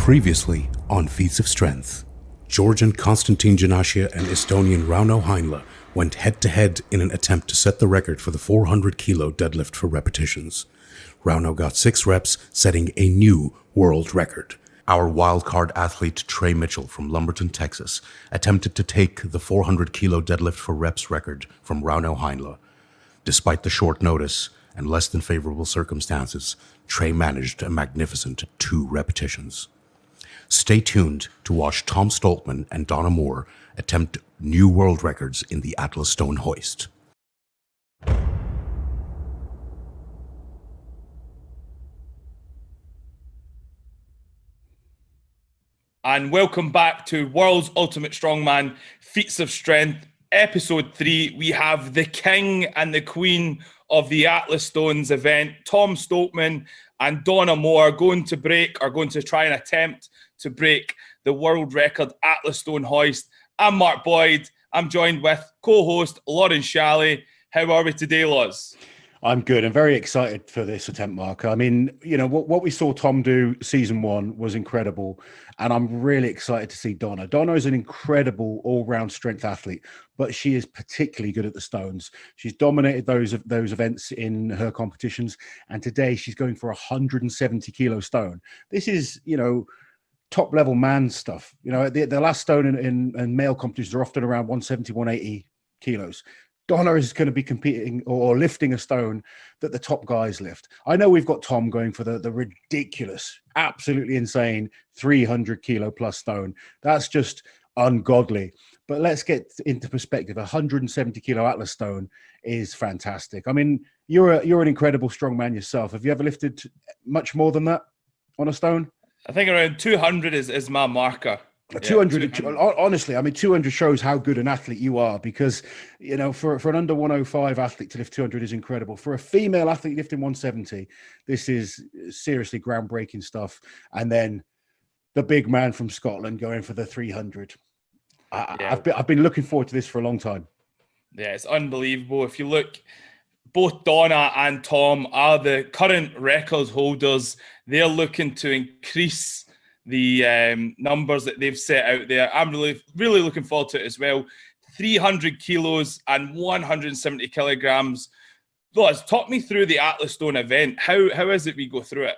Previously on Feats of Strength, Georgian Konstantin Janashia and Estonian Rauno Heinla went head-to-head in an attempt to set the record for the 400-kilo deadlift for repetitions. Rauno got 6 reps, setting a new world record. Our wildcard athlete Trey Mitchell from Lumberton, Texas, attempted to take the 400-kilo deadlift for reps record from Rauno Heinla. Despite the short notice and less than favorable circumstances, Trey managed a magnificent 2 repetitions. Stay tuned to watch Tom Stoltman and Donna Moore attempt new world records in the Atlas Stone hoist. And welcome back to World's Ultimate Strongman Feats of Strength, Episode 3. We have the king and the queen of the Atlas Stones event, Tom Stoltman and Donna Moore, going to try and attempt to break the world record Atlas Stone hoist. I'm Mark Boyd. I'm joined with co-host Lauren Shalley. How are we today, Loz? I'm good. I'm very excited for this attempt, Mark. I mean, you know, what we saw Tom do season 1 was incredible. And I'm really excited to see Donna. Donna is an incredible all-round strength athlete, but she is particularly good at the stones. She's dominated those events in her competitions. And today she's going for a 170-kilo stone. This is, you know, top-level man stuff. You know, the last stone in male competitions are often around 170, 180 kilos. Donna is going to be competing or lifting a stone that the top guys lift. I know we've got Tom going for the ridiculous, absolutely insane 300-kilo plus stone. That's just ungodly. But let's get into perspective. 170-kilo Atlas stone is fantastic. I mean, you're an incredible strong man yourself. Have you ever lifted much more than that on a stone? I think around 200 is my marker. 200, 200. Honestly, I mean, 200 shows how good an athlete you are because, you know, for an under 105 athlete to lift 200 is incredible. For a female athlete lifting 170, this is seriously groundbreaking stuff. And then the big man from Scotland going for the 300. I've been looking forward to this for a long time. Yeah, it's unbelievable. If you look, both Donna and Tom are the current records holders. They're looking to increase the numbers that they've set out there. I'm really looking forward to it as well. 300 kilos and 170 kilograms. Loz, talk me through the Atlas Stone event. How is it we go through it?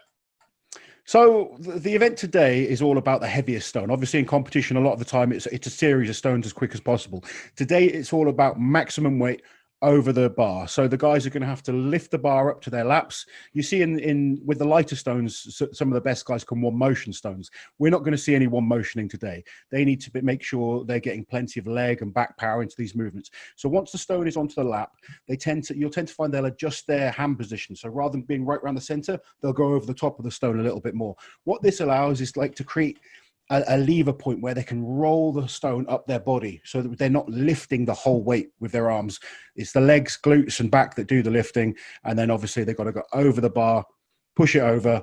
So the event today is all about the heaviest stone. Obviously, in competition, a lot of the time it's a series of stones as quick as possible. Today, it's all about maximum weight over the bar. So the guys are going to have to lift the bar up to their laps. You see in with the lighter stones, some of the best guys can one motion stones. We're not going to see any one motioning today. They need to make sure they're getting plenty of leg and back power into these movements. So once the stone is onto the lap, you'll tend to find they'll adjust their hand position. So rather than being right around the center, they'll go over the top of the stone a little bit more. What this allows is like to create a lever point where they can roll the stone up their body so that they're not lifting the whole weight with their arms. It's the legs, glutes, and back that do the lifting. And then obviously they've got to go over the bar, push it over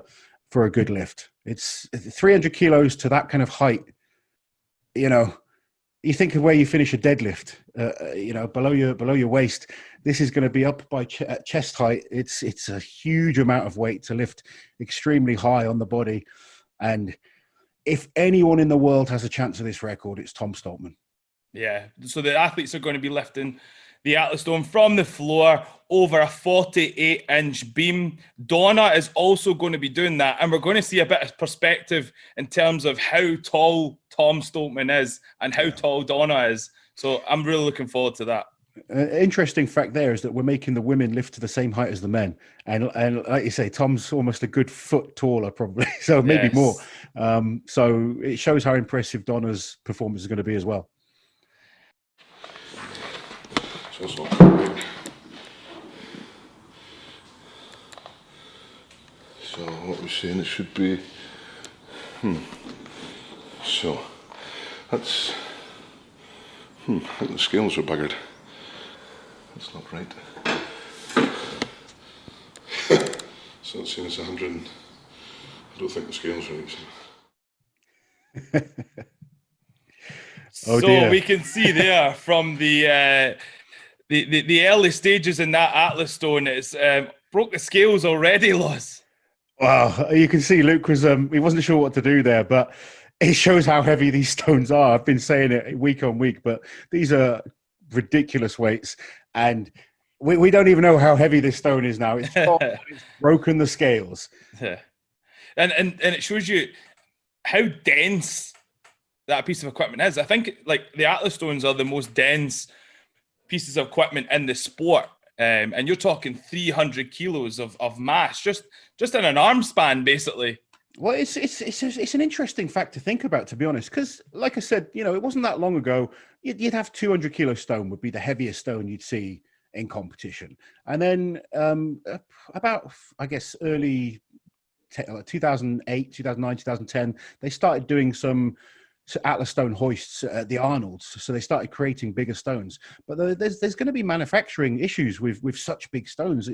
for a good lift. It's 300 kilos to that kind of height. You know, you think of where you finish a deadlift, you know, below your waist. This is going to be up by chest height. It's a huge amount of weight to lift extremely high on the body. And if anyone in the world has a chance of this record, it's Tom Stoltman. Yeah, so the athletes are going to be lifting the Atlas Stone from the floor over a 48-inch beam. Donna is also going to be doing that, and we're going to see a bit of perspective in terms of how tall Tom Stoltman is and how tall Donna is. So I'm really looking forward to that. Interesting fact there is that we're making the women lift to the same height as the men, and like you say, Tom's almost a good foot taller, probably, so maybe more. So it shows how impressive Donna's performance is going to be as well. So what we're saying, it should be. So that's. I think the scales are buggered. That's not right. So it's saying it's 100. I don't think the scale's right. So dear. We can see there from the early stages in that Atlas Stone, it's broke the scales already, Loz. Well, you can see Luke was he wasn't sure what to do there, but it shows how heavy these stones are. I've been saying it week on week, but these are ridiculous weights, and we don't even know how heavy this stone is now. It's broken the scales. Yeah. And it shows you how dense that piece of equipment is. I think like the Atlas stones are the most dense pieces of equipment in the sport. And you're talking 300 kilos of mass just in an arm span, basically. Well, it's an interesting fact to think about, to be honest, because like I said, it wasn't that long ago. You'd have 200 kilo stone would be the heaviest stone you'd see in competition, and then about I guess early 2008, 2009, 2010, they started doing some Atlas stone hoists at the Arnolds, so they started creating bigger stones. But there's going to be manufacturing issues with such big stones.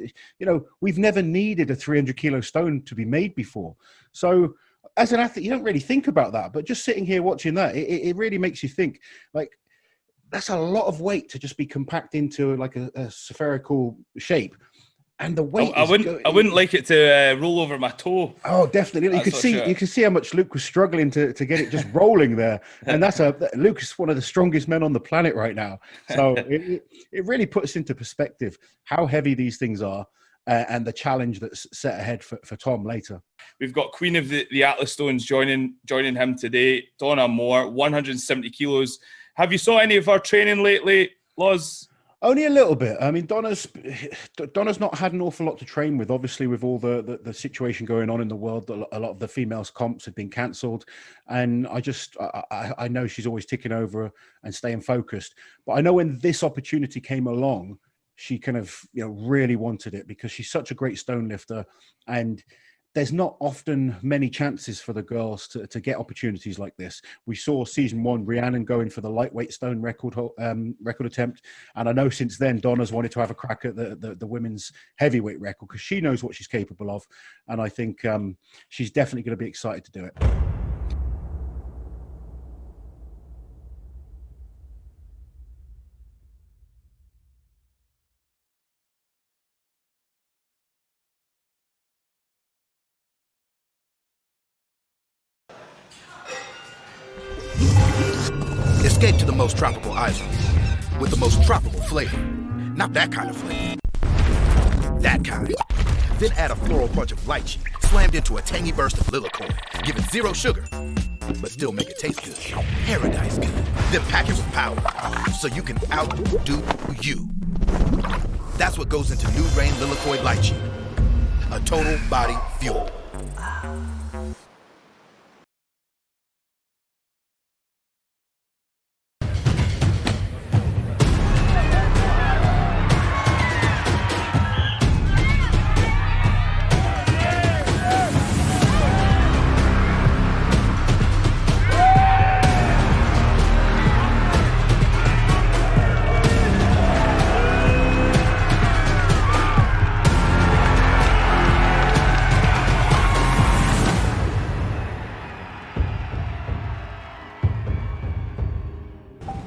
We've never needed a 300 kilo stone to be made before. So as an athlete, you don't really think about that. But just sitting here watching that, it really makes you think. Like, that's a lot of weight to just be compact into like a spherical shape. And the weight. I wouldn't like it to roll over my toe. Oh, definitely. You can see how much Luke was struggling to get it just rolling there. And Luke is one of the strongest men on the planet right now. So it really puts into perspective how heavy these things are and the challenge that's set ahead for Tom later. We've got Queen of the Atlas Stones joining him today, Donna Moore, 170 kilos. Have you saw any of her training lately, Loz? Only a little bit. I mean, Donna's not had an awful lot to train with, obviously, with all the situation going on in the world. A lot of the females comps have been cancelled. And I know she's always ticking over and staying focused. But I know when this opportunity came along, she kind of, really wanted it because she's such a great stone lifter. And there's not often many chances for the girls to get opportunities like this. We saw season 1, Rhiannon going for the lightweight stone record attempt. And I know since then, Donna's wanted to have a crack at the women's heavyweight record because she knows what she's capable of. And I think she's definitely going to be excited to do it. Escape to the most tropical island with the most tropical flavor. Not that kind of flavor. That kind. Then add a floral punch of lychee slammed into a tangy burst of lilac-oil. Give it 0 sugar, but still make it taste good. Paradise good. Then pack it with power so you can outdo you. That's what goes into New Rain Lilacoid Lychee. A total body fuel.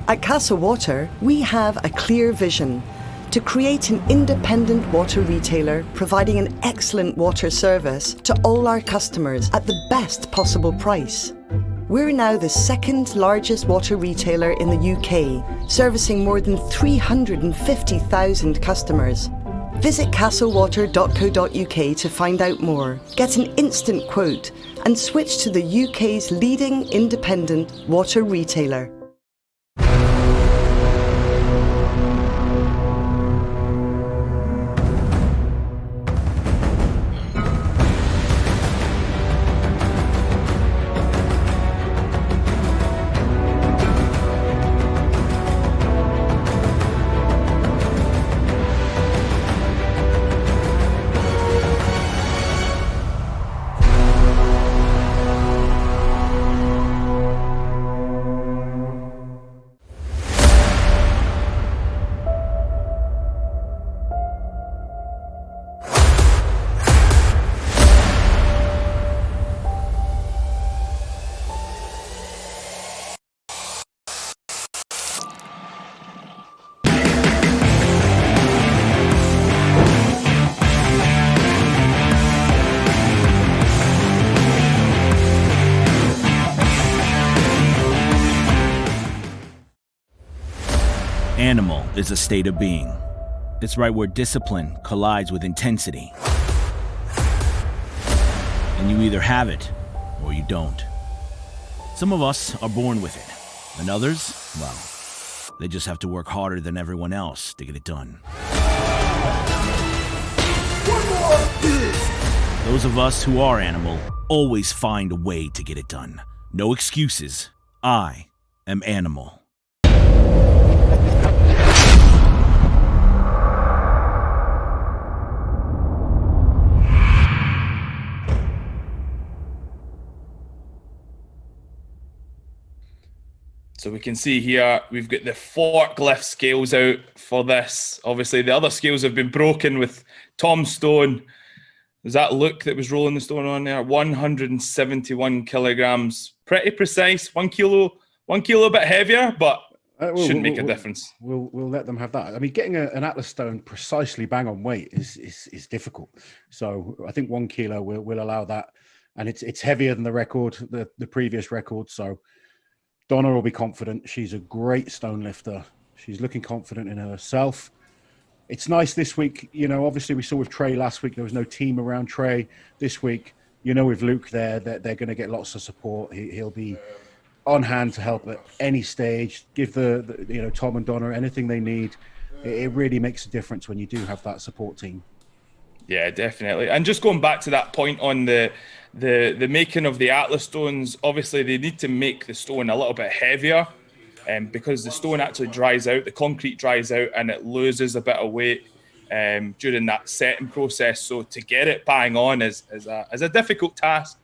At Castle Water, we have a clear vision to create an independent water retailer providing an excellent water service to all our customers at the best possible price. We're now the 2nd largest water retailer in the UK, servicing more than 350,000 customers. Visit castlewater.co.uk to find out more, get an instant quote, and switch to the UK's leading independent water retailer. Animal is a state of being. It's right where discipline collides with intensity. And you either have it or you don't. Some of us are born with it, and others, well, they just have to work harder than everyone else to get it done. Those of us who are animal always find a way to get it done. No excuses. I am animal. So we can see here, we've got the forklift scales out for this. Obviously, the other scales have been broken with Tom Stone. Was that Luke that was rolling the stone on there? 171 kilograms. Pretty precise. 1 kilo a bit heavier, but shouldn't make a difference. We'll let them have that. I mean, getting an Atlas stone precisely bang on weight is difficult. So I think 1 kilo will allow that. And it's heavier than the record, the previous record. So Donna will be confident. She's a great stone lifter. She's looking confident in herself. It's nice this week. You know, obviously we saw with Trey last week, there was no team around Trey. This week, you know, with Luke there, they're going to get lots of support. He'll be on hand to help at any stage, give the Tom and Donna anything they need. It really makes a difference when you do have that support team. Yeah, definitely. And just going back to that point on the making of the Atlas stones, obviously they need to make the stone a little bit heavier, because the stone actually dries out, the concrete dries out, and it loses a bit of weight during that setting process. So to get it bang on is a difficult task,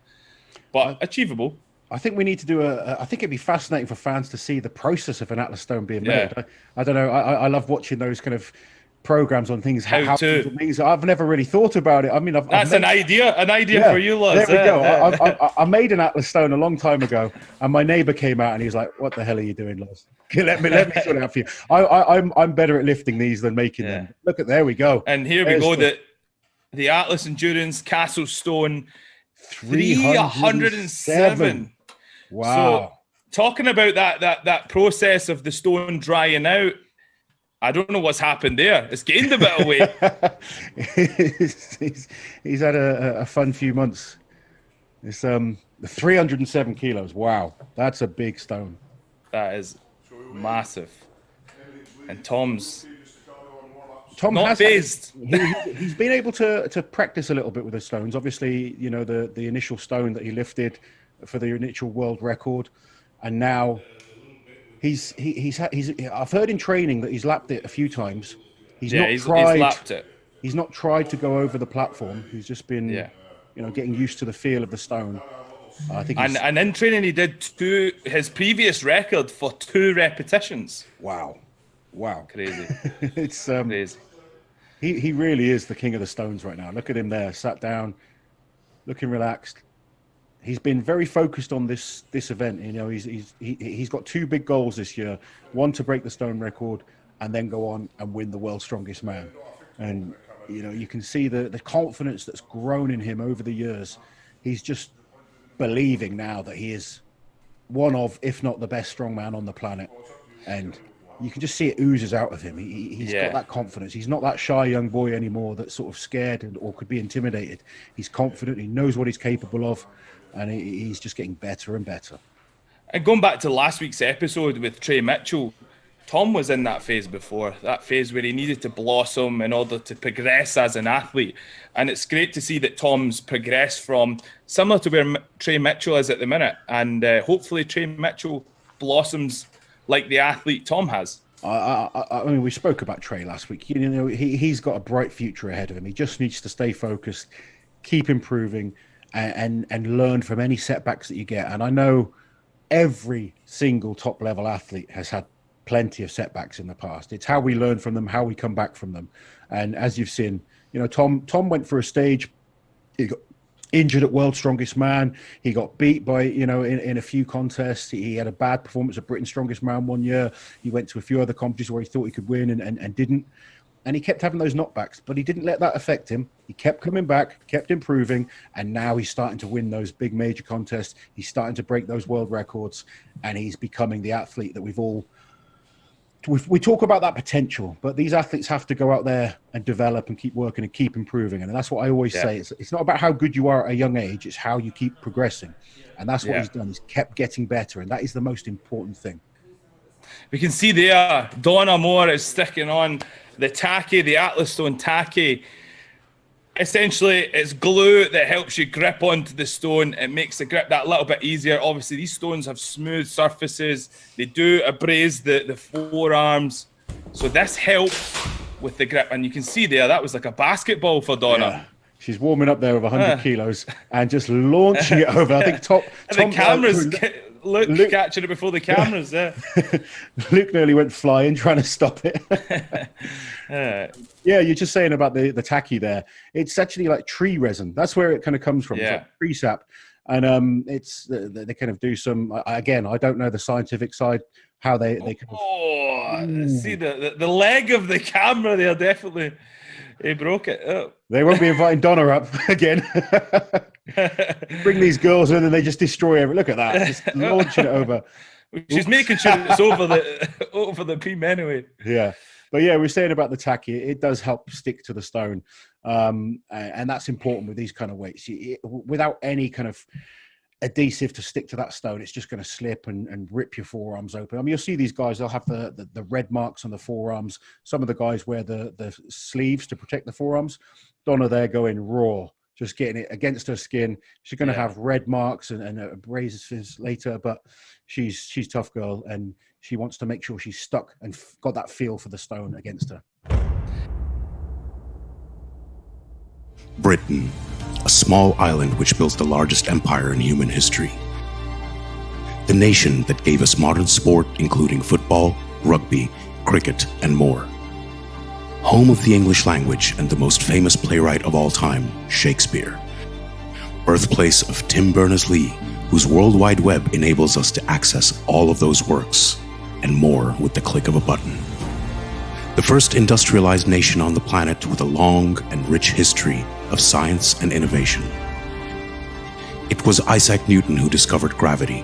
but achievable. I think we need to do I think it'd be fascinating for fans to see the process of an Atlas stone being made. I don't know. I love watching those kind of programs on things. How things. I've never really thought about it. I mean, that's an idea for you, Loz. There we go. I made an Atlas stone a long time ago, and my neighbor came out and he's like, "What the hell are you doing, Loz? let me sort it out for you." I'm better at lifting these than making them. Look at there we go. And here we go. The Atlas Endurance Castle Stone 307. Wow. So talking about that process of the stone drying out, I don't know what's happened there. It's gained a bit of weight. he's had a fun few months. It's 307 kilos. Wow, that's a big stone. That is massive. And Tom not phased. He's been able to practice a little bit with the stones. Obviously, you know, the initial stone that he lifted for the initial world record, and now I've heard in training that he's lapped it a few times. He's lapped it. He's not tried to go over the platform. He's just been, getting used to the feel of the stone. I think. And in training, he did his previous record for 2 repetitions. Wow, crazy. It's crazy. He really is the king of the stones right now. Look at him there, sat down, looking relaxed. He's been very focused on this event. You know, he's got 2 big goals this year: one to break the stone record, and then go on and win the world's strongest man. And you know, you can see the confidence that's grown in him over the years. He's just believing now that he is one of, if not the best strongman on the planet, and you can just see it oozes out of him. He's got that confidence. He's not that shy young boy anymore that's sort of scared or could be intimidated. He's confident. He knows what he's capable of. And he's just getting better and better. And going back to last week's episode with Trey Mitchell, Tom was in that phase before, that phase where he needed to blossom in order to progress as an athlete. And it's great to see that Tom's progressed from similar to where Trey Mitchell is at the minute. And hopefully Trey Mitchell blossoms like the athlete Tom has. I mean, we spoke about Trey last week. You know, he's got a bright future ahead of him. He just needs to stay focused, keep improving, and learn from any setbacks that you get. And I know every single top level athlete has had plenty of setbacks in the past. It's how we learn from them, how we come back from them. And as you've seen, you know, Tom went for a stage. He got injured at World's Strongest Man. He got beat by, you know, in a few contests. He had a bad performance at Britain's Strongest Man one year. He went to a few other competitions where he thought he could win and didn't. And he kept having those knockbacks, but he didn't let that affect him. He kept coming back, kept improving, and now he's starting to win those big major contests. He's starting to break those world records, and he's becoming the athlete that we've all we talk about that potential, but these athletes have to go out there and develop and keep working and keep improving. And that's what I always say. It's not about how good you are at a young age. It's how you keep progressing. And that's what he's done. He's kept getting better. And that is the most important thing. We can see there, Donna Moore is sticking on the tacky, the Atlas stone tacky. Essentially, it's glue that helps you grip onto the stone. It makes the grip that little bit easier. Obviously, these stones have smooth surfaces. They do abrase the forearms. So this helps with the grip. And you can see there, that was like a basketball for Donna. Yeah. She's warming up there with 100 kilos and just launching it over. I think Tom the cameras, Luke catching it before the cameras. Luke nearly went flying trying to stop it. Yeah, you're just saying about the tacky there. It's actually like tree resin. That's where it kind of comes from. It's like tree sap. And it's they kind of do some, again, I don't know the scientific side, how they kind of... See the leg of the camera there, definitely. He broke it. Oh. They won't be inviting Donna up again. Bring these girls in and they just destroy everything. Look at that. Just launching it over. She's making sure it's over the beam anyway. Yeah. But yeah, we're saying about the tacky, it does help stick to the stone. And that's important with these kind of weights. Without any kind of adhesive to stick to that stone, it's just going to slip and rip your forearms open. I mean, you'll see these guys, they'll have the red marks on the forearms. Some of the guys wear the sleeves to protect the forearms. Donna there going raw, just getting it against her skin. She's going to have red marks and abrasions later, but she's tough girl, and she wants to make sure she's stuck and got that feel for the stone against her. Britain, a small island which built the largest empire in human history. The nation that gave us modern sport, including football, rugby, cricket, and more. Home of the English language and the most famous playwright of all time, Shakespeare. Birthplace of Tim Berners-Lee, whose World Wide Web enables us to access all of those works, and more with the click of a button. The first industrialized nation on the planet with a long and rich history of science and innovation. It was Isaac Newton who discovered gravity,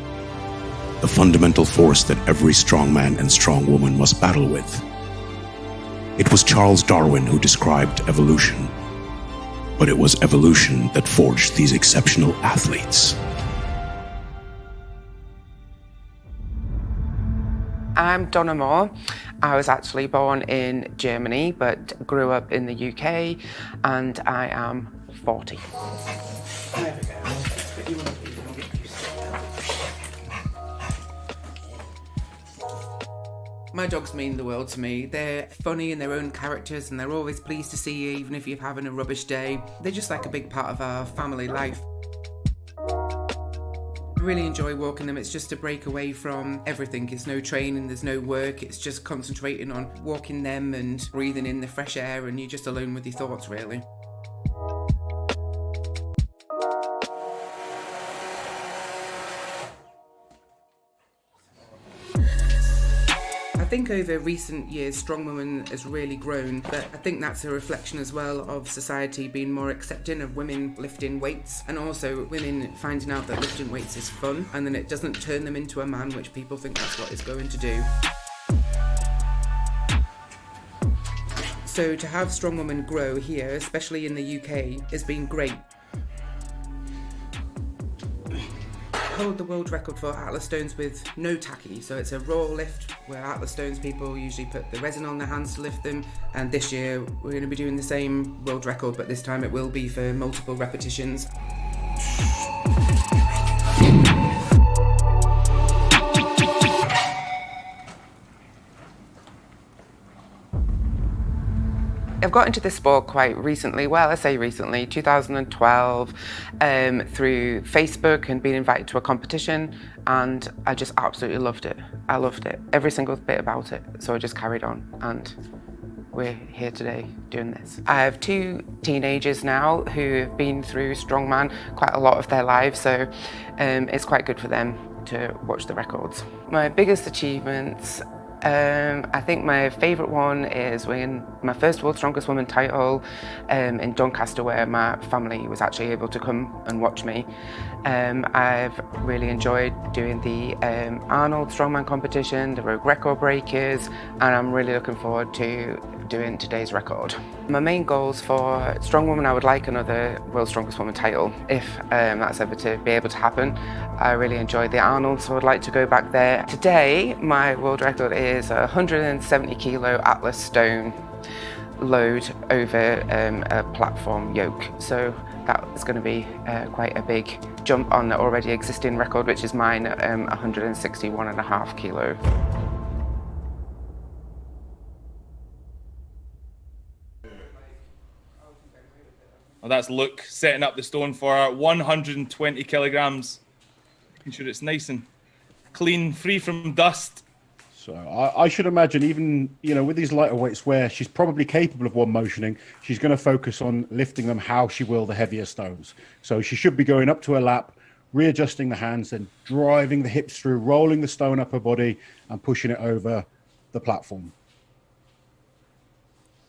the fundamental force that every strong man and strong woman must battle with. It was Charles Darwin who described evolution, but it was evolution that forged these exceptional athletes. I'm Donna Moore. I was actually born in Germany, but grew up in the UK, and I am 40. My dogs mean the world to me. They're funny in their own characters, and they're always pleased to see you, even if you're having a rubbish day. They're just like a big part of our family life. I really enjoy walking them. It's just a break away from everything. It's no training, there's no work. It's just concentrating on walking them and breathing in the fresh air, and you're just alone with your thoughts, really. I think over recent years, Strong Woman has really grown, but I think that's a reflection as well of society being more accepting of women lifting weights, and also women finding out that lifting weights is fun, and then it doesn't turn them into a man, which people think that's what it's going to do. So to have Strong Woman grow here, especially in the UK, has been great. Hold the world record for Atlas stones with no tacky, so it's a raw lift where Atlas stones people usually put the resin on their hands to lift them, and this year we're going to be doing the same world record, but this time it will be for multiple repetitions. I've got into this sport quite recently, well, I say recently, 2012, through Facebook and being invited to a competition, and I just absolutely loved it. I loved it, every single bit about it, so I just carried on, and we're here today doing this. I have 2 teenagers now who have been through Strongman quite a lot of their lives, so it's quite good for them to watch the records. My biggest achievements I think my favourite one is winning my first World's Strongest Woman title in Doncaster, where my family was actually able to come and watch me. I've really enjoyed doing the Arnold Strongman competition, the Rogue Record Breakers, and I'm really looking forward to doing today's record. My main goals for Strong Woman, I would like another World's Strongest Woman title, if that's ever to be able to happen. I really enjoyed the Arnold, so I'd like to go back there. Today, my world record is a 170 kilo Atlas stone load over a platform yoke. So that is going to be quite a big jump on the already existing record, which is mine at 161.5 kilo. Well, that's Luke setting up the stone for 120 kilograms. Making sure it's nice and clean, free from dust. So I should imagine, even with these lighter weights, where she's probably capable of one motioning, she's going to focus on lifting them how she will the heavier stones. So she should be going up to her lap, readjusting the hands, then driving the hips through, rolling the stone up her body and pushing it over the platform.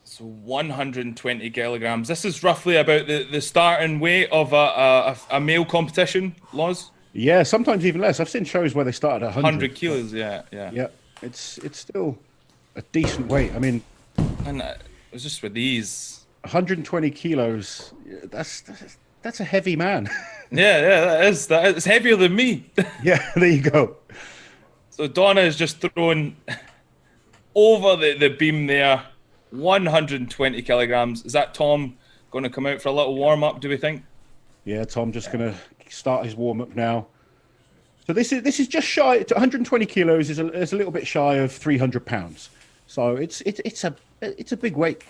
So 120 kilograms. This is roughly about the starting weight of a male competition, Loz? Yeah, sometimes even less. I've seen shows where they start at 100 kilos, yeah. Yeah, it's still a decent weight. I mean, and it was just with these 120 kilos. That's a heavy man. Yeah, that is. It's heavier than me. Yeah, there you go. So Donna is just thrown over the beam there. 120 kilograms. Is that Tom going to come out for a little warm up, do we think? Yeah, Tom just going to start his warm up now. So this is just shy. 120 kilos is a little bit shy of 300 pounds. So it's a big weight.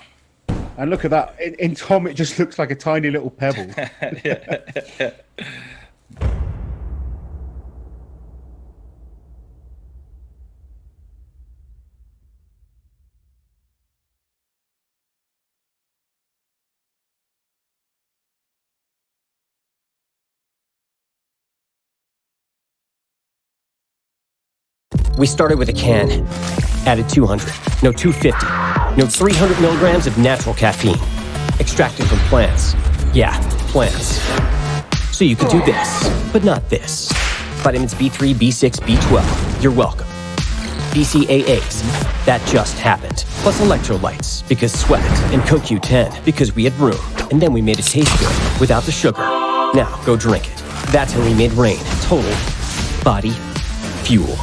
And look at that. In Tom, it just looks like a tiny little pebble. Yeah. We started with a can, added 200, no 250, no 300 milligrams of natural caffeine, extracted from plants. Yeah, plants. So you could do this, but not this. Vitamins B3, B6, B12, you're welcome. BCAAs, that just happened. Plus electrolytes, because sweat, and CoQ10, because we had room. And then we made it taste good, without the sugar. Now, go drink it. That's how we made Rain total body fuel.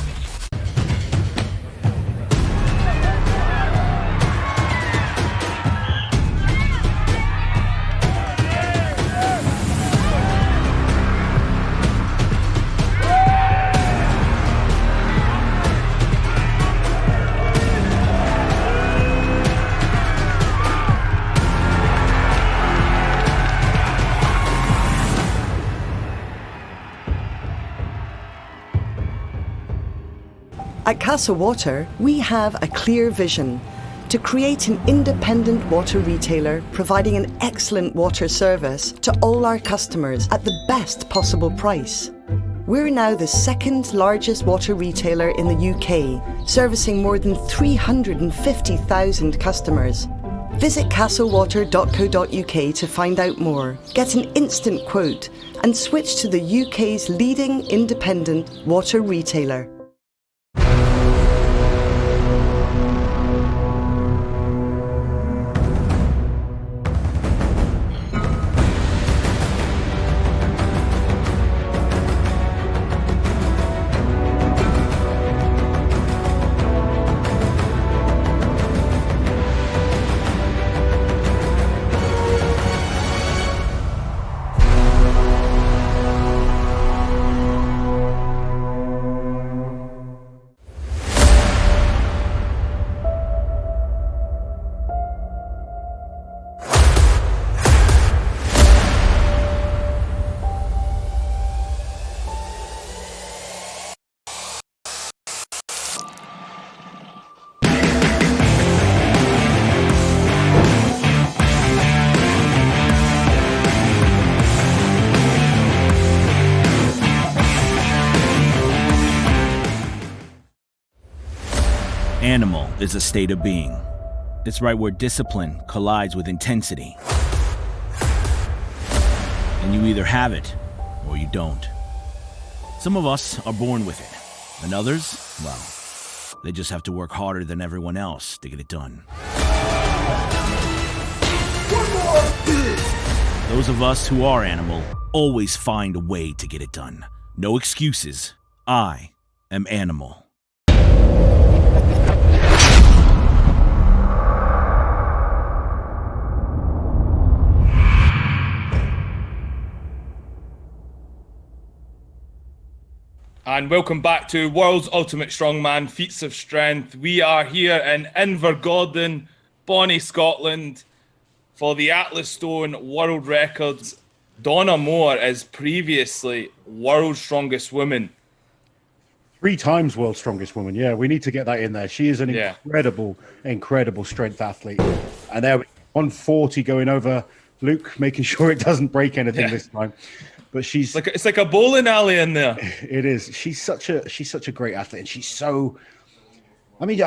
At Castle Water, we have a clear vision to create an independent water retailer providing an excellent water service to all our customers at the best possible price. We're now the second largest water retailer in the UK, servicing more than 350,000 customers. Visit castlewater.co.uk to find out more, get an instant quote, and switch to the UK's leading independent water retailer. Animal is a state of being. It's right where discipline collides with intensity. And you either have it or you don't. Some of us are born with it, and others, well, they just have to work harder than everyone else to get it done. Those of us who are animal always find a way to get it done. No excuses. I am animal. And welcome back to World's Ultimate Strongman Feats of Strength. We are here in Invergordon, Bonnie, Scotland, for the Atlas Stone World Records. Donna Moore is previously World's Strongest Woman. 3 times World's Strongest Woman. Yeah, we need to get that in there. She is an incredible strength athlete. And there, 140 going over Luke, making sure it doesn't break anything this time. But it's like a bowling alley in there. It is. She's such a great athlete, and she's so. I mean,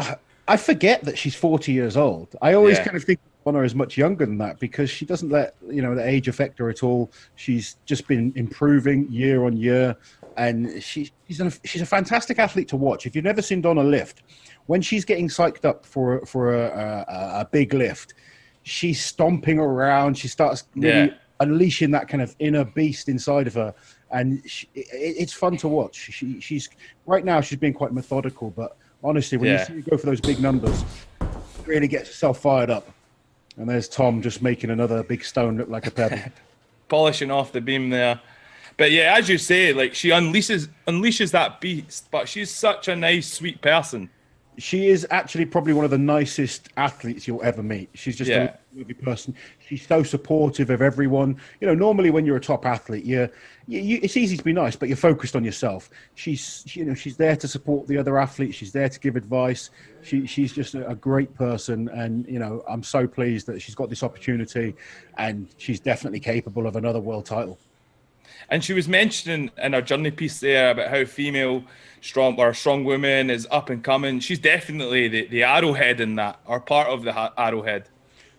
I forget that she's 40 years old. I always kind of think of her as much younger than that because she doesn't let the age affect her at all. She's just been improving year on year, and she's a fantastic athlete to watch. If you've never seen Donna lift, when she's getting psyched up for a big lift, she's stomping around. She starts really unleashing that kind of inner beast inside of her, and it's fun to watch. She's right now she's being quite methodical, but honestly, when you see her go for those big numbers, it really gets herself fired up. And there's Tom just making another big stone look like a pebble, polishing off the beam there. But yeah, as you say, like she unleashes that beast, but she's such a nice, sweet person. She is actually probably one of the nicest athletes you'll ever meet. She's just a lovely person. She's so supportive of everyone. Normally when you're a top athlete, it's easy to be nice, but you're focused on yourself. She's there to support the other athletes. She's there to give advice. She's just a great person, and I'm so pleased that she's got this opportunity, and she's definitely capable of another world title. And she was mentioning in her journey piece there about how female strong women is up and coming. She's definitely the arrowhead in that, or part of the arrowhead.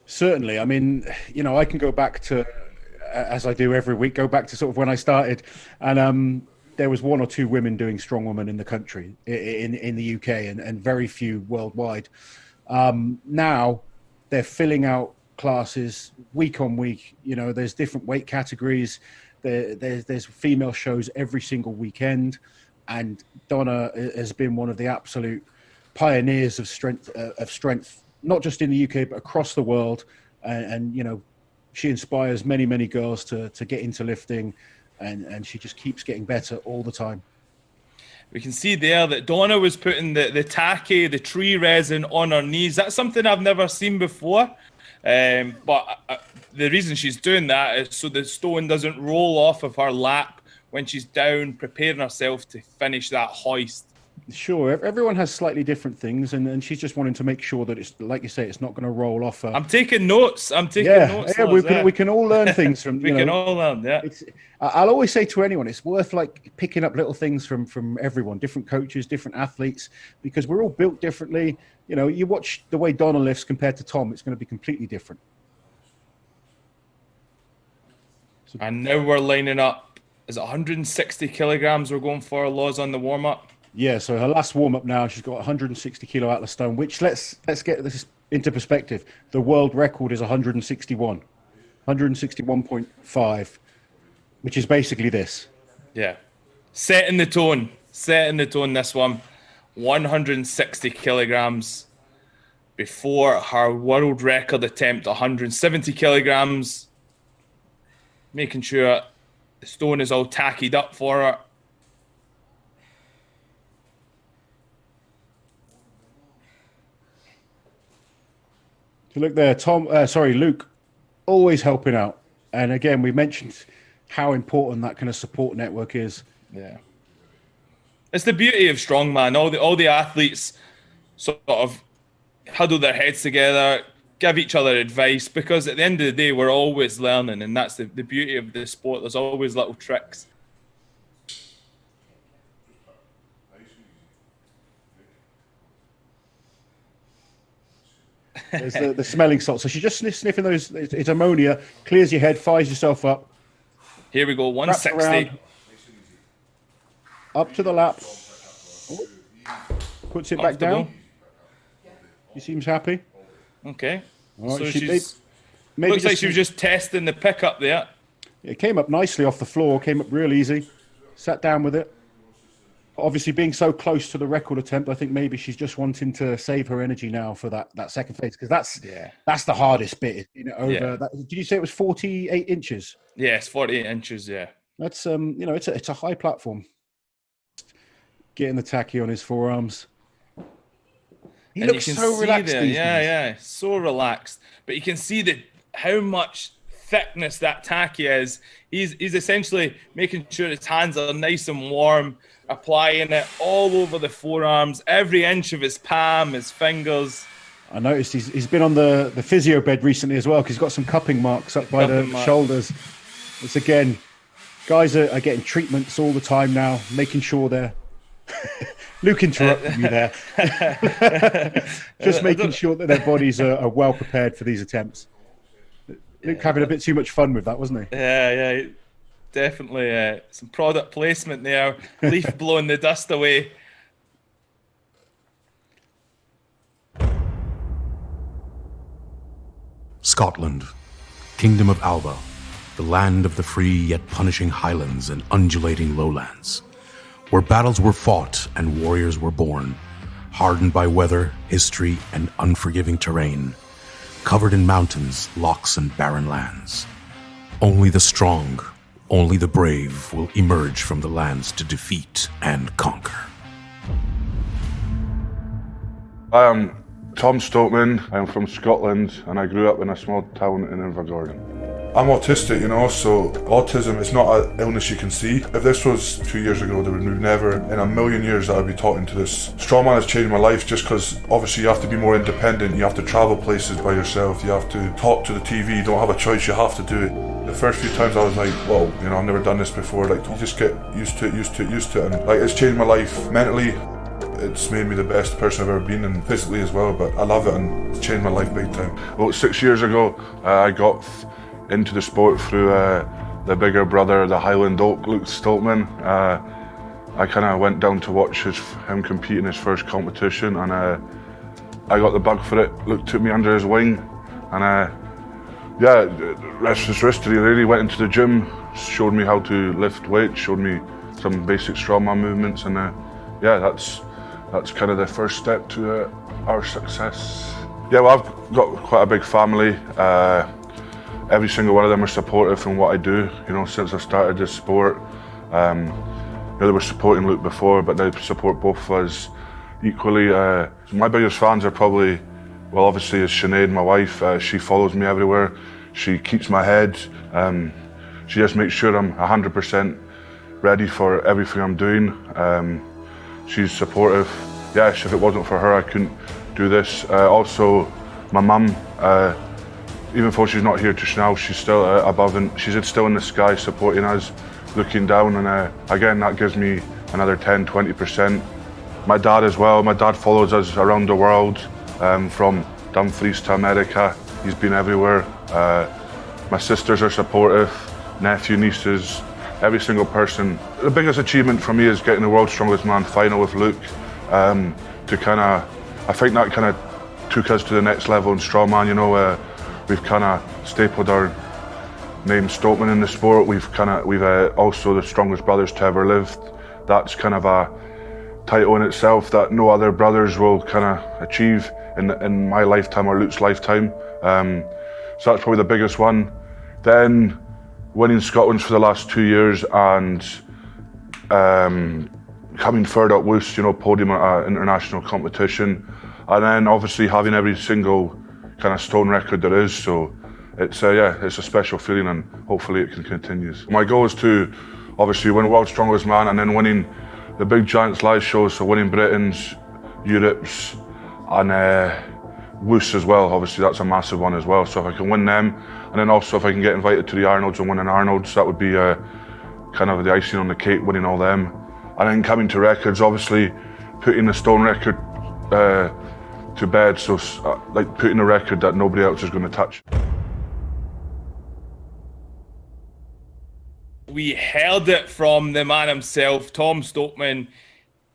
Certainly. I mean, I can go back to, as I do every week, go back to sort of when I started, and there was 1 or 2 women doing strongwoman in the country, in the UK, and very few worldwide. Now they're filling out classes week on week. There's different weight categories. There's female shows every single weekend, and Donna has been one of the absolute pioneers of strength, not just in the UK but across the world. And she inspires many girls to get into lifting, and she just keeps getting better all the time. We can see there that Donna was putting the tacky, the tree resin on her knees. That's something I've never seen before. But the reason she's doing that is so the stone doesn't roll off of her lap when she's down, preparing herself to finish that hoist. Sure, everyone has slightly different things, and she's just wanting to make sure that it's, like you say, it's not going to roll off. I'm taking notes. Yeah, we can all learn things from. We can all learn. Yeah. I'll always say to anyone, it's worth picking up little things from everyone, different coaches, different athletes, because we're all built differently. You watch the way Donna lifts compared to Tom, it's going to be completely different. And now we're lining up. Is it 160 kilograms we're going for, Laws, on the warm up? Yeah, so her last warm-up now, she's got 160 kilo Atlas stone, which let's get this into perspective. The world record is 161.5, which is basically this. Yeah. Setting the tone, this one. 160 kilograms before her world record attempt, 170 kilograms. Making sure the stone is all tackied up for her. So look there, Luke, always helping out. And again, we mentioned how important that kind of support network is. Yeah. It's the beauty of strongman. All the athletes sort of huddle their heads together, give each other advice, because at the end of the day, we're always learning, and that's the beauty of the sport. There's always little tricks. There's the smelling salt. So she's just sniffing those. It's ammonia. Clears your head. Fires yourself up. Here we go. 160. Around, up to the lap. Oh, puts it back down. She seems happy. Okay. Right, so she's looks like she was just testing the pickup there. It came up nicely off the floor. Came up real easy. Sat down with it. Obviously, being so close to the record attempt, I think maybe she's just wanting to save her energy now for that second phase, because that's the hardest bit. Did you say it was 48 inches? Yes, 48 inches. Yeah. That's it's a high platform. Getting the tacky on his forearms. He looks so relaxed. Yeah, so relaxed. But you can see how much thickness that tacky is. He's essentially making sure his hands are nice and warm, applying it all over the forearms, every inch of his palm, his fingers. I noticed he's been on the physio bed recently as well, because he's got some cupping marks up by the shoulders. It's again, guys are getting treatments all the time now, making sure they're Luke interrupted me there. Just making sure that their bodies are well prepared for these attempts. Luke having a bit too much fun with that, wasn't he? Yeah, definitely. Some product placement there. Leaf blowing the dust away. Scotland, Kingdom of Alba, the land of the free yet punishing highlands and undulating lowlands, where battles were fought and warriors were born, hardened by weather, history, and unforgiving terrain, covered in mountains, lochs, and barren lands. Only the strong, only the brave will emerge from the lands to defeat and conquer. I am Tom Stoltman. I'm from Scotland and I grew up in a small town in Invergordon. I'm autistic, so autism is not an illness you can see. If this was 2 years ago, there would never in a million years that I'd be talking to this. Strongman has changed my life just because obviously you have to be more independent, you have to travel places by yourself, you have to talk to the TV, you don't have a choice, you have to do it. The first few times I was like, whoa, I've never done this before. Like, you just get used to it, and like, it's changed my life mentally. It's made me the best person I've ever been, and physically as well, but I love it and it's changed my life big time. About 6 years ago, I got into the sport through the bigger brother, the Highland Oak, Luke Stoltman. I kind of went down to watch him compete in his first competition, and I got the bug for it. Luke took me under his wing, and rest is history really. Went into the gym, showed me how to lift weights, showed me some basic strongman movements, and that's kind of the first step to our success. Yeah, well, I've got quite a big family. Every single one of them are supportive in what I do. Since I started this sport, they were supporting Luke before, but they support both of us equally. My biggest fans are probably, well, obviously is Sinead, my wife. She follows me everywhere. She keeps my head. She just makes sure I'm 100% ready for everything I'm doing. She's supportive. Yes, if it wasn't for her, I couldn't do this. Also, my mum, even though she's not here just now, she's still above and she's still in the sky supporting us, looking down, and again, that gives me another 10-20%. My dad as well. My dad follows us around the world, from Dumfries to America. He's been everywhere. My sisters are supportive, nephew, nieces, every single person. The biggest achievement for me is getting the World's Strongest Man final with Luke. I think that kind of took us to the next level in strongman. We've kind of stapled our name Stoltman in the sport. We've also the strongest brothers to ever live. That's kind of a title in itself that no other brothers will kind of achieve in my lifetime or Luke's lifetime. So that's probably the biggest one. Then winning Scotland's for the last 2 years and coming third at Worcest, podium at an international competition, and then obviously having every single kind of stone record there is. So it's a special feeling, and hopefully it can continue. My goal is to obviously win World's Strongest Man and then winning the big Giants live shows, so winning Britain's, Europe's, and Worcest as well. Obviously that's a massive one as well. So if I can win them, and then also if I can get invited to the Arnolds and win an Arnolds, that would be kind of the icing on the cake, winning all them. And then coming to records, obviously putting the stone record to bed, so like putting a record that nobody else is going to touch. We heard it from the man himself, Tom Stoltman.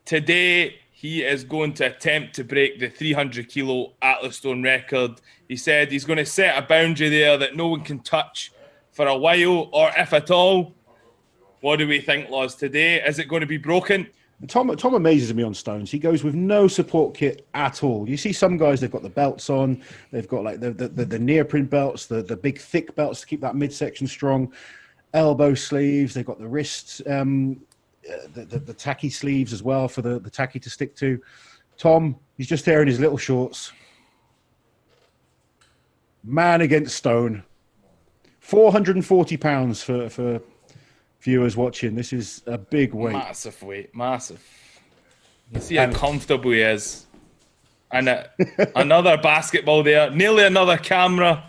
Today, he is going to attempt to break the 300 kilo Atlas Stone record. He said he's going to set a boundary there that no one can touch for a while, or if at all. What do we think, Loz, today? Is it going to be broken? Tom amazes me on stones. He goes with no support kit at all. You see some guys, they've got the belts on, they've got like the neoprene belts, the big thick belts to keep that midsection strong, elbow sleeves, they've got the wrists, the tacky sleeves as well for the tacky to stick to. Tom, he's just there in his little shorts. Man against stone. 440 pounds for viewers watching. This is a big weight. Massive weight, massive. You see how comfortable he is. And another basketball there, nearly another camera.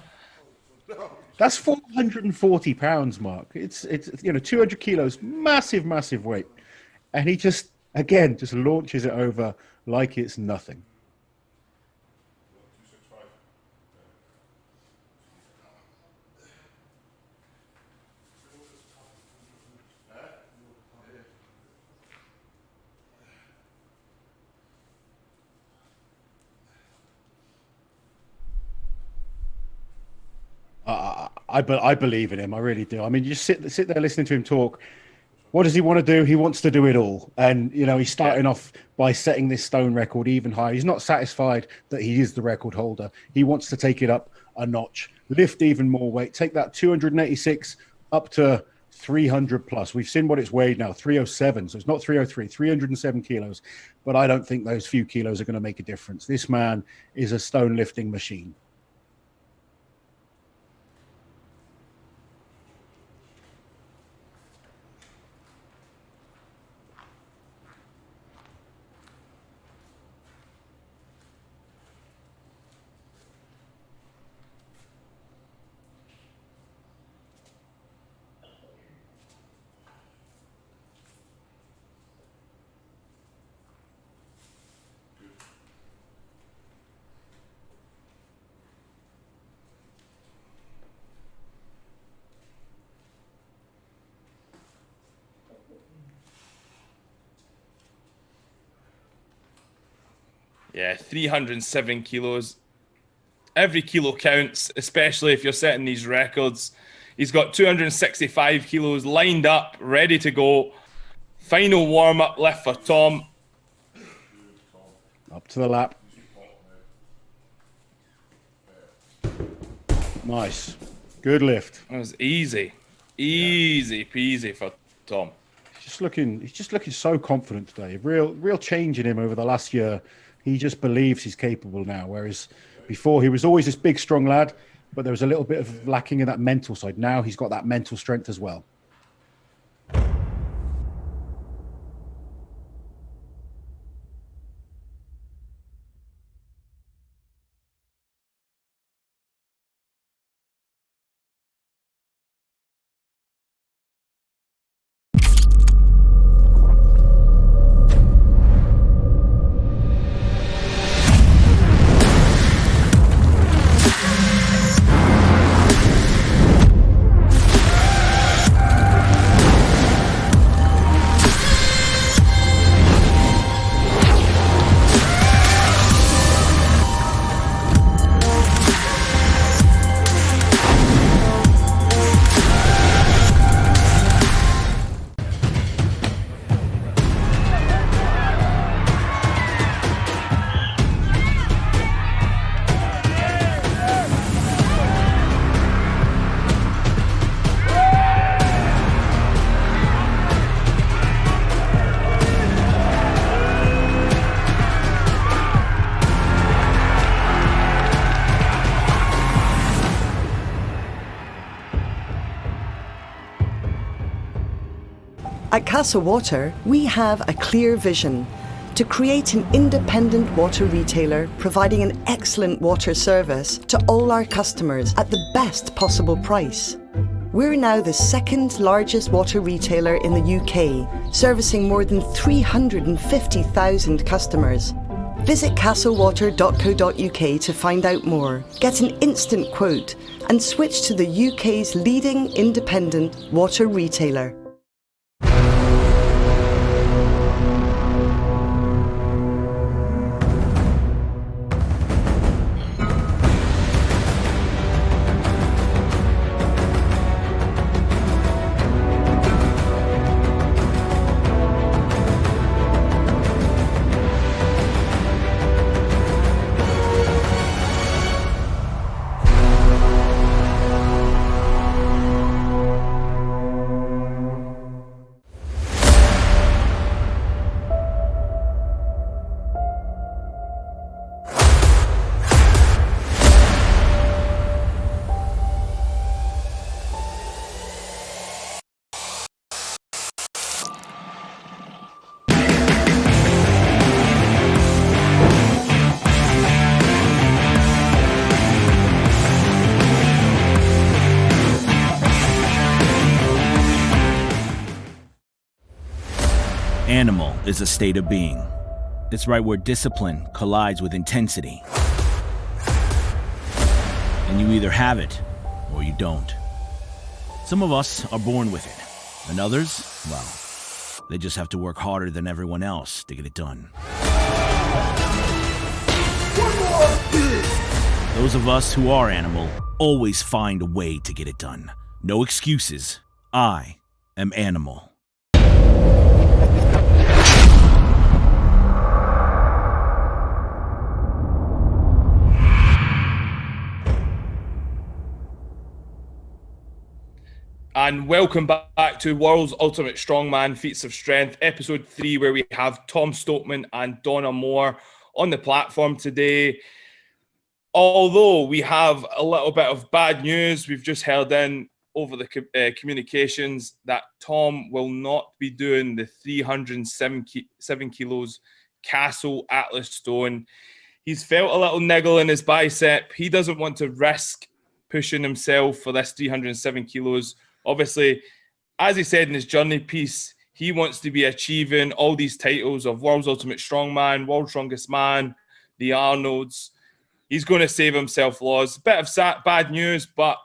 That's 440 pounds, Mark. It's 200 kilos, massive weight. And he just launches it over like it's nothing. I believe in him. I really do. I mean, you just sit there listening to him talk. What does he want to do? He wants to do it all. And, he's starting off by setting this stone record even higher. He's not satisfied that he is the record holder. He wants to take it up a notch, lift even more weight, take that 286 up to 300 plus. We've seen what it's weighed now, 307. So it's not 303, 307 kilos. But I don't think those few kilos are going to make a difference. This man is a stone lifting machine. Yeah, 307 kilos. Every kilo counts, especially if you're setting these records. He's got 265 kilos lined up, ready to go. Final warm-up lift for Tom. Up to the lap. Nice. Good lift. That was easy. Easy peasy for Tom. He's just looking so confident today. Real change in him over the last year. He just believes he's capable now, whereas before he was always this big, strong lad, but there was a little bit of lacking in that mental side. Now he's got that mental strength as well. At Castle Water, we have a clear vision to create an independent water retailer providing an excellent water service to all our customers at the best possible price. We're now the second largest water retailer in the UK, servicing more than 350,000 customers. Visit castlewater.co.uk to find out more, get an instant quote, and switch to the UK's leading independent water retailer. Animal is a state of being. It's right where discipline collides with intensity. And you either have it or you don't. Some of us are born with it, and others, well, they just have to work harder than everyone else to get it done. Those of us who are animal always find a way to get it done. No excuses. I am animal. And welcome back to World's Ultimate Strongman Feats of Strength, episode 3, where we have Tom Stoltman and Donna Moore on the platform today. Although we have a little bit of bad news, we've just heard in over the communications that Tom will not be doing the 307 kilos Castle Atlas Stone. He's felt a little niggle in his bicep. He doesn't want to risk pushing himself for this 307 kilos. Obviously, as he said in his journey piece, he wants to be achieving all these titles of World's Ultimate Strongman, World's Strongest Man, the Arnolds. He's going to save himself, laws. Bit of bad news, but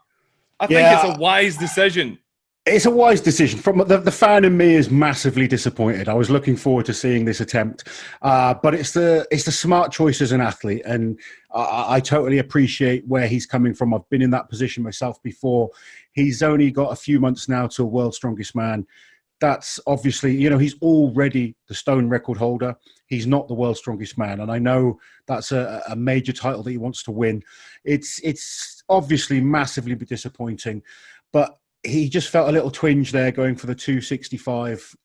I think it's a wise decision. It's a wise decision. From the fan in me is massively disappointed. I was looking forward to seeing this attempt, but it's the smart choice as an athlete, and I totally appreciate where he's coming from. I've been in that position myself before. He's only got a few months now to World's Strongest Man. That's obviously, he's already the stone record holder. He's not the World's Strongest Man, and I know that's a major title that he wants to win. It's obviously massively disappointing, but he just felt a little twinge there going for the 265.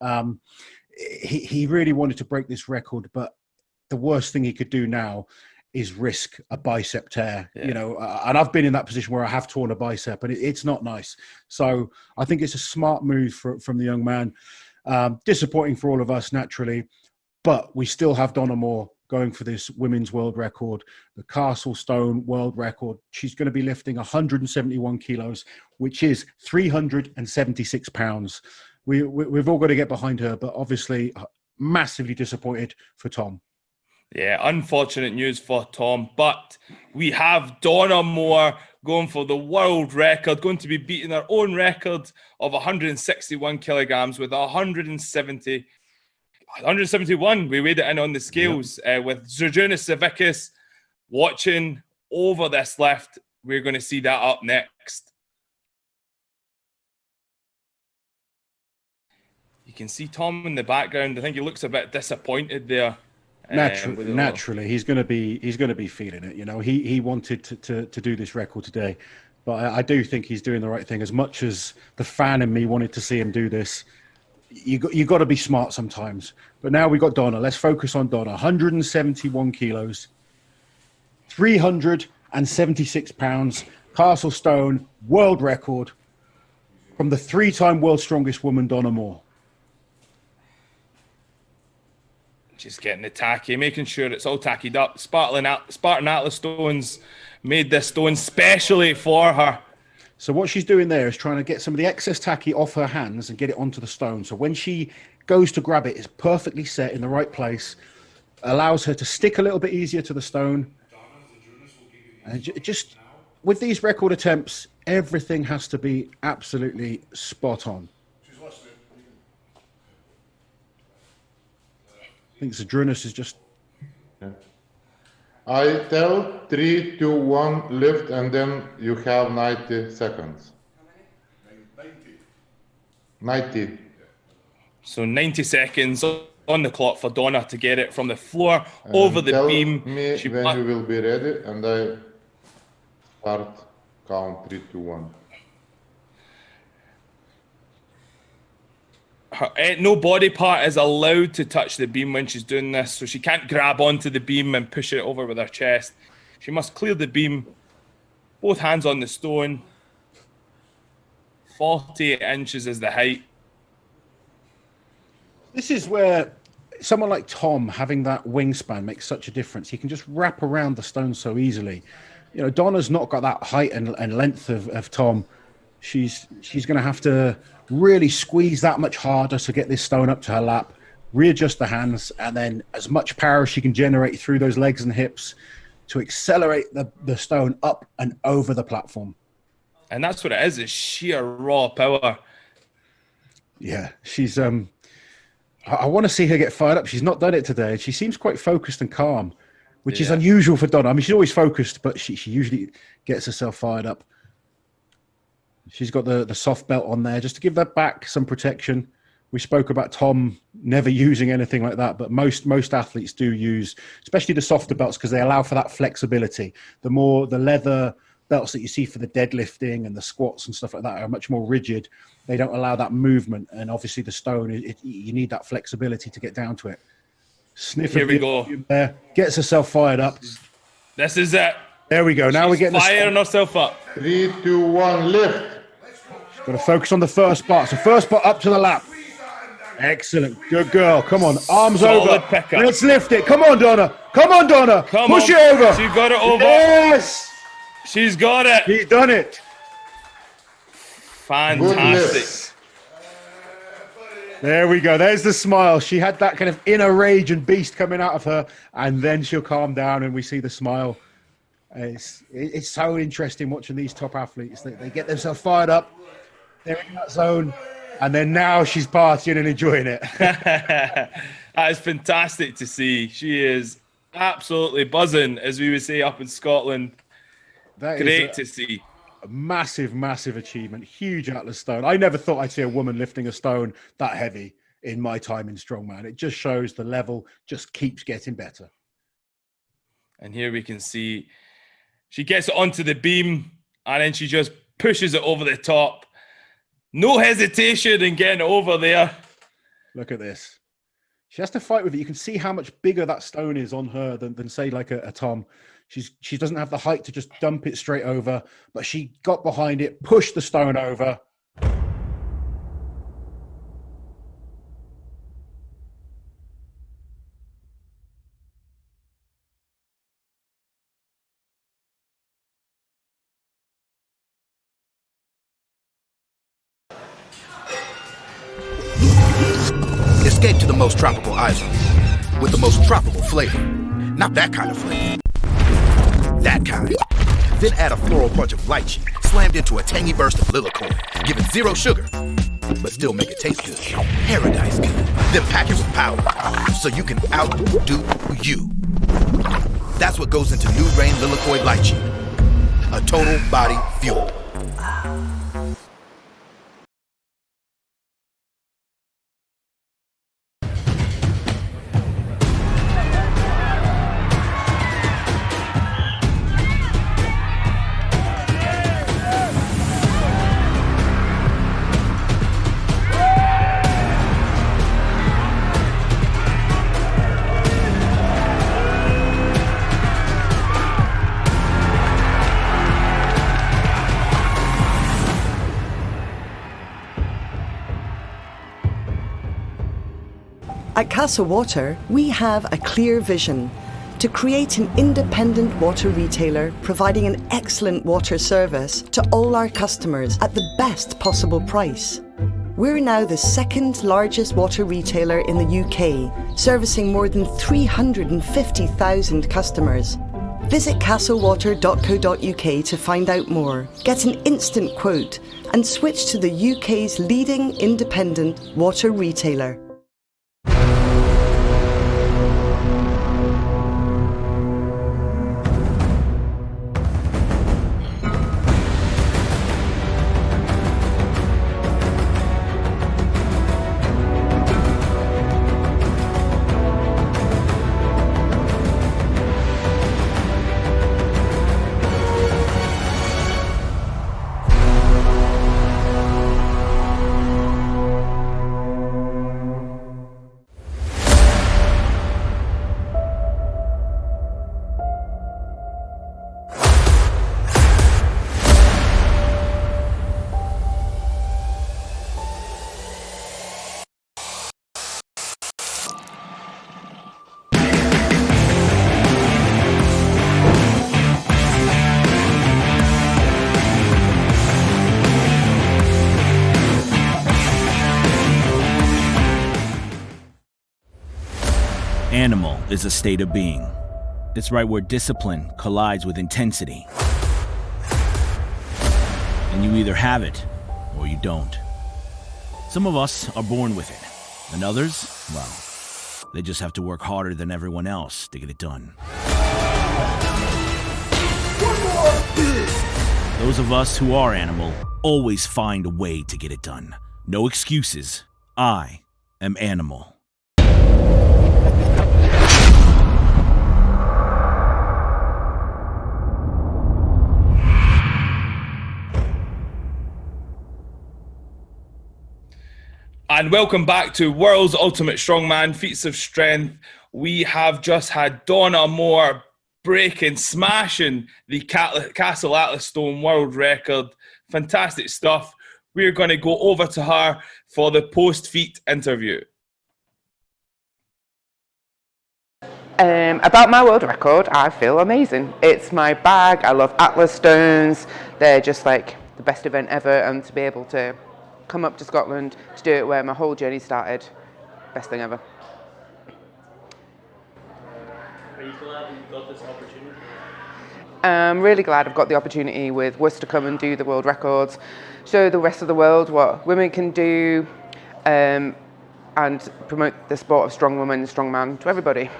He really wanted to break this record, but the worst thing he could do now is risk a bicep tear, and I've been in that position where I have torn a bicep, and it's not nice. So I think it's a smart move from the young man. Disappointing for all of us, naturally, but we still have Donna Moore going for this women's world record, the Castle Stone world record. She's going to be lifting 171 kilos, which is 376 pounds. We've all got to get behind her, but obviously massively disappointed for Tom. Yeah, unfortunate news for Tom, but we have Donna Moore going for the world record, going to be beating her own record of 161 kilograms with 171. We weighed it in on the scales with Zydrunas Savickas watching over this lift. We're going to see that up next. You can see Tom in the background. I think he looks a bit disappointed there. Naturally, he's going to be feeling it. He wanted to do this record today, but I do think he's doing the right thing. As much as the fan in me wanted to see him do this, you got to be smart sometimes. But now we got Donna. Let's focus on Donna. 171 kilos, 376 pounds, Castle Stone world record from the 3-time world's strongest woman, Donna Moore. Just getting the tacky, making sure it's all tackied up. Spartan Atlas stones made this stone specially for her. So what she's doing there is trying to get some of the excess tacky off her hands and get it onto the stone. So when she goes to grab it, it's perfectly set in the right place. allows her to stick a little bit easier to the stone. And just with these record attempts, everything has to be absolutely spot on. I think Zydrunas is just... Yeah. I tell 3, 2, 1, lift, and then you have 90 seconds. 90. So 90 seconds on the clock for Donna to get it from the floor over the tell beam. Me when you will be ready, and I start count 3, 2, 1. No body part is allowed to touch the beam when she's doing this, so she can't grab onto the beam and push it over with her chest. She must clear the beam, both hands on the stone. 48 inches is the height. This is where someone like Tom having that wingspan makes such a difference. He can just wrap around the stone so easily. You know, Donna's not got that height and length of Tom. She's going to have to really squeeze that much harder to get this stone up to her lap, readjust the hands, and then as much power as she can generate through those legs and hips to accelerate the stone up and over the platform. And that's what it is, it's sheer raw power. Yeah, she's... I want to see her get fired up. She's not done it today. She seems quite focused and calm, which is unusual for Donna. I mean, she's always focused, but she usually gets herself fired up. She's got the soft belt on there just to give that back some protection. We spoke about Tom never using anything like that, but most athletes do use, especially the softer belts, because they allow for that flexibility. The leather belts that you see for the deadlifting and the squats and stuff like that are much more rigid. They don't allow that movement, and obviously the stone, you need that flexibility to get down to it. Here we go. There, gets herself fired up. This is it. There we go. Now we're getting firing herself up. 3, 2, 1, lift. She's got to focus on the first part. So first part up to the lap. Excellent. Good girl. Come on. Arms Solid over. pickup. Let's lift it. Come on, Donna. Come on, Donna. Push it over. She got it over. Yes. She's got it. She's done it. Fantastic. There we go. There's the smile. She had that kind of inner rage and beast coming out of her, and then she'll calm down and we see the smile. It's so interesting watching these top athletes. They get themselves fired up. They're in that zone, and then now she's partying and enjoying it. That is fantastic to see. She is absolutely buzzing, as we would say up in Scotland. Great to see. A massive, massive achievement. Huge Atlas stone. I never thought I'd see a woman lifting a stone that heavy in my time in strongman. It just shows the level just keeps getting better. And here we can see she gets it onto the beam and then she just pushes it over the top. No hesitation in getting it over there. Look at this. She has to fight with it. You can see how much bigger that stone is on her than say, like a Tom. She doesn't have the height to just dump it straight over, but she got behind it, pushed the stone over. Escape to the most tropical island with the most tropical flavor. Not that kind of flavor. That kind. Then add a floral punch of lychee, slammed into a tangy burst of lilikoi, given 0 sugar, but still make it taste good. Paradise good. Then pack it with power, so you can outdo you. That's what goes into New Rain Lilikoi Lychee. A total body fuel. At Casa Water, we have a clear vision to create an independent water retailer providing an excellent water service to all our customers at the best possible price. We're now the second largest water retailer in the UK, servicing more than 350,000 customers. Visit castlewater.co.uk to find out more, get an instant quote, and switch to the UK's leading independent water retailer. Animal is a state of being. It's right where discipline collides with intensity. And you either have it or you don't. Some of us are born with it, and others, well, they just have to work harder than everyone else to get it done. Those of us who are animal always find a way to get it done. No excuses. I am animal. And welcome back to World's Ultimate Strongman, Feats of Strength. We have just had Donna Moore breaking, smashing the Castle Atlas Stone world record. Fantastic stuff. We're going to go over to her for the post-feat interview. About my world record, I feel amazing. It's my bag. I love Atlas Stones. They're just like the best event ever, and to be able to come up to Scotland to do it where my whole journey started, best thing ever. Are you glad you got this opportunity? I'm really glad I've got the opportunity with Worcester to come and do the world records, show the rest of the world what women can do, and promote the sport of strong woman, strong man to everybody.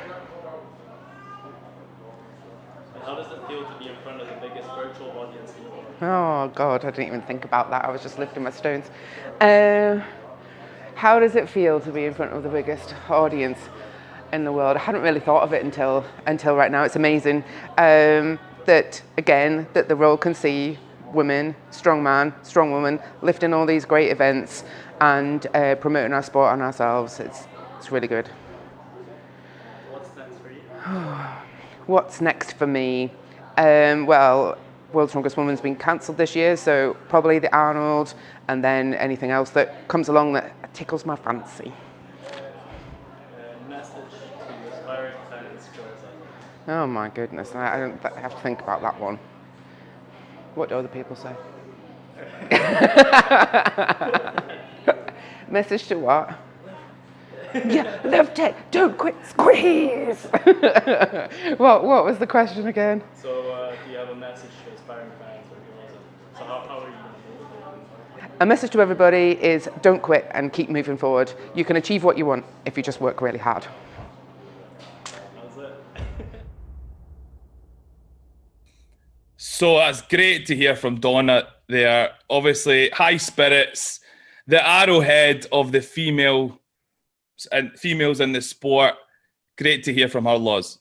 And how does it feel to be in front of the biggest virtual audience in the world? Oh God, I didn't even think about that. I was just lifting my stones. How does it feel to be in front of the biggest audience in the world? I hadn't really thought of it until right now. It's amazing that the world can see women, strong man, strong woman, lifting all these great events and promoting our sport and ourselves. It's really good. What's next for you? What's next for me? Well, World's Strongest Woman's been cancelled this year, so probably the Arnold, and then anything else that comes along that tickles my fancy. Message to aspiring fans, Oh my goodness, I don't have to think about that one. What do other people say? Message to what? Yeah, love tech, don't quit, squeeze! What was the question again? So do you have a message to aspiring fans, or was it? So how are you going to do it? A message to everybody is don't quit and keep moving forward. You can achieve what you want if you just work really hard. That's it. So that's great to hear from Donna there. Obviously, high spirits, the arrowhead of the females in the sport. Great to hear from her, Loz.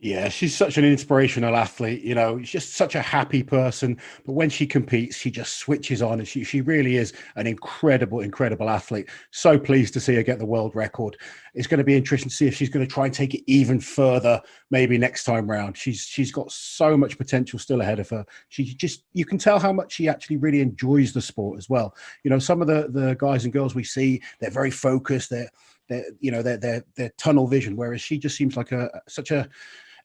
Yeah, she's such an inspirational athlete. You know, she's just such a happy person. But when she competes, she just switches on, and she really is an incredible athlete. So pleased to see her get the world record. It's going to be interesting to see if she's going to try and take it even further, maybe next time round. She's got so much potential still ahead of her. You can tell how much she actually really enjoys the sport as well. You know, some of the guys and girls we see, they're very focused. They're tunnel vision, whereas she just seems like such a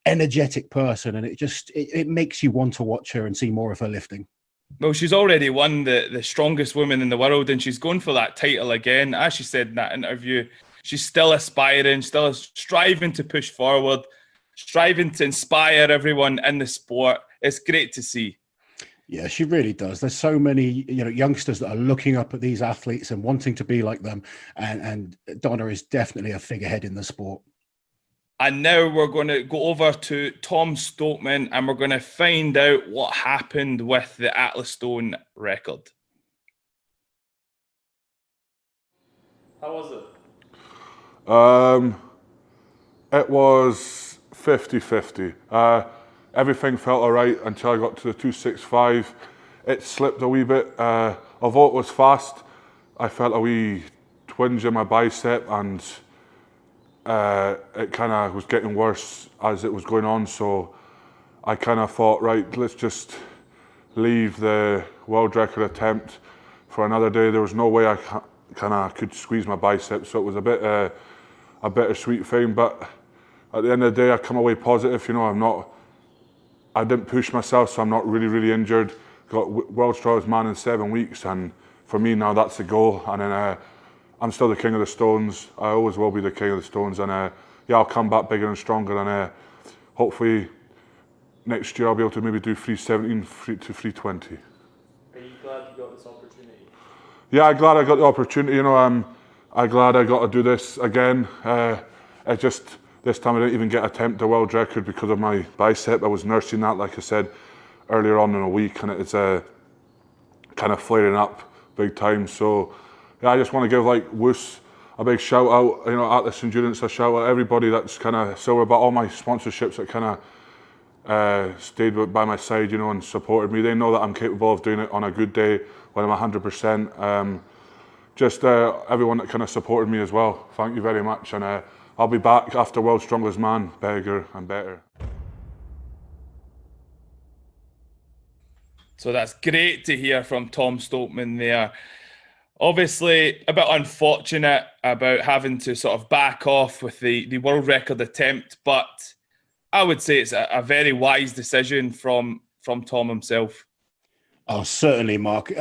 energetic person, and it makes you want to watch her and see more of her lifting. Well, she's already won the strongest woman in the world, and she's going for that title again. As she said in that interview, she's still aspiring, still striving to push forward, striving to inspire everyone in the sport. It's great to see. Yeah, she really does. There's so many, youngsters that are looking up at these athletes and wanting to be like them. And Donna is definitely a figurehead in the sport. And now we're going to go over to Tom Stoltman, and we're going to find out what happened with the Atlas Stone record. How was it? It was 50-50. Everything felt all right until I got to the 265. It slipped a wee bit. Although it was fast, I felt a wee twinge in my bicep, and it kind of was getting worse as it was going on. So I kind of thought, right, let's just leave the world record attempt for another day. There was no way I kind of could squeeze my bicep, so it was a bit a bittersweet thing. But at the end of the day, I come away positive. I didn't push myself, so I'm not really injured. Got world's strongest man in 7 weeks, and for me now that's the goal. And then I'm still the king of the stones. I always will be the king of the stones, and I'll come back bigger and stronger. And hopefully next year I'll be able to maybe do 317 to 320. Are you glad you got this opportunity? Yeah, I'm glad I got the opportunity. I'm glad I got to do this again. It just, this time I didn't even get to attempt the world record because of my bicep. I was nursing that, like I said, earlier on in the week, and it's kind of flaring up big time. So yeah, I just want to give Woos a big shout out, Atlas Endurance a shout out, everybody that's kind of silver, but all my sponsorships that kind of stayed by my side, and supported me. They know that I'm capable of doing it on a good day when I'm 100%. Just everyone that kind of supported me as well. Thank you very much, and I'll be back after World's Strongest Man, bigger and better. So that's great to hear from Tom Stoltman there. Obviously, a bit unfortunate about having to sort of back off with the world record attempt, but I would say it's a very wise decision from Tom himself. Oh, certainly, Mark.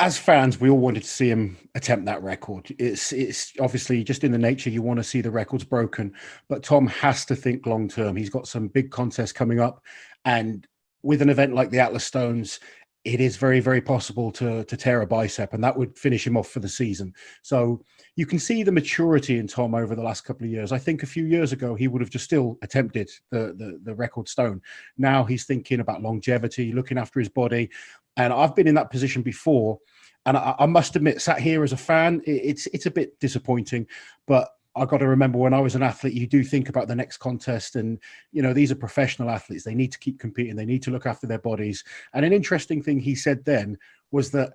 As fans, we all wanted to see him attempt that record. It's obviously just in the nature you want to see the records broken, but Tom has to think long term. He's got some big contests coming up, and with an event like the Atlas Stones, it is very, very possible to tear a bicep, and that would finish him off for the season. So you can see the maturity in Tom over the last couple of years. I think a few years ago, he would have just still attempted the record stone. Now he's thinking about longevity, looking after his body. And I've been in that position before. And I must admit, sat here as a fan, it's a bit disappointing, but I got to remember when I was an athlete, you do think about the next contest, and these are professional athletes. They need to keep competing. They need to look after their bodies. And an interesting thing he said then was that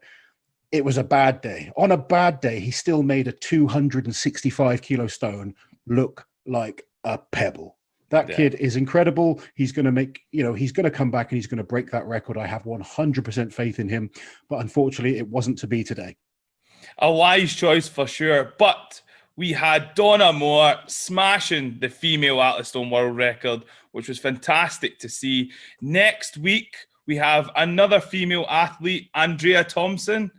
it was a bad day. On a bad day, he still made a 265 kilo stone look like a pebble. That kid is incredible. He's going to make, he's going to come back and he's going to break that record. I have 100% faith in him, but unfortunately it wasn't to be today. A wise choice for sure, but we had Donna Moore smashing the female Atlas Stone world record, which was fantastic to see. Next week, we have another female athlete, Andrea Thompson,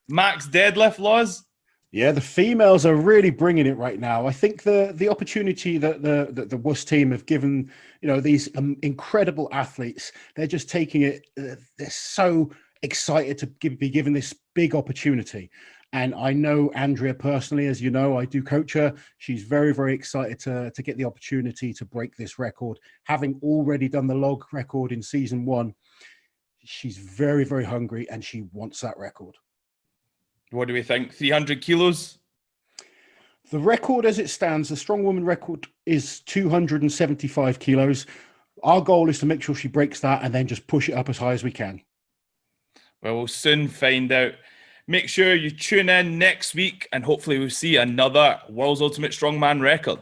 max deadlift laws. Yeah, the females are really bringing it right now. I think the opportunity that the WUS team have given, these incredible athletes, they're just taking it. They're so excited to be given this big opportunity. And I know Andrea personally, as you know, I do coach her. She's very, very excited to get the opportunity to break this record. Having already done the log record in season 1, she's very, very hungry and she wants that record. What do we think? 300 kilos? The record as it stands, the strong woman record is 275 kilos. Our goal is to make sure she breaks that and then just push it up as high as we can. Well, we'll soon find out. Make sure you tune in next week and hopefully we'll see another World's Ultimate Strongman record.